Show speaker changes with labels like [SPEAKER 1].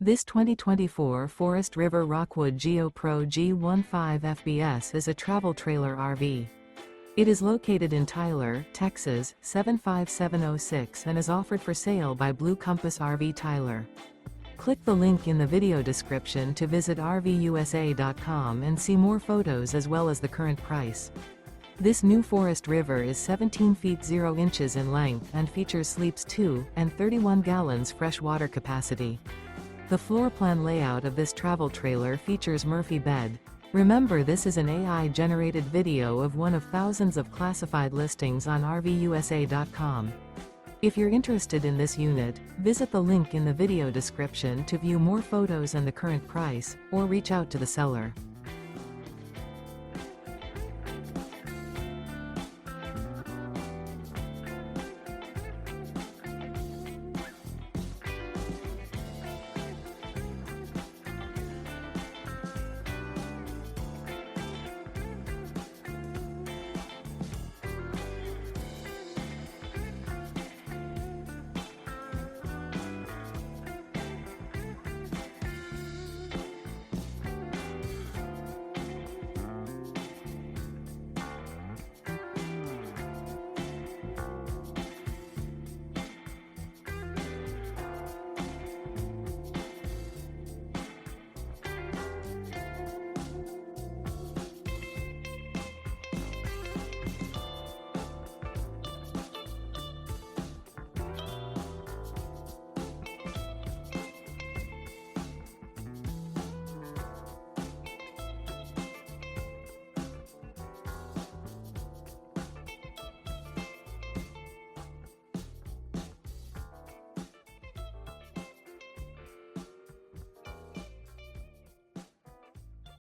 [SPEAKER 1] This 2024 Forest River Rockwood Geo Pro G15 FBS is a travel trailer RV. It is located in Tyler, Texas, 75706 and is offered for sale by Blue Compass RV Tyler. Click the link in the video description to visit RVUSA.com and see more photos as well as the current price. This new Forest River is 17 feet 0 inches in length and features sleeps 2 and 31 gallons fresh water capacity. The floor plan layout of this travel trailer features Murphy bed. Remember, this is an AI-generated video of one of thousands of classified listings on RVUSA.com. If you're interested in this unit, visit the link in the video description to view more photos and the current price, or reach out to the seller.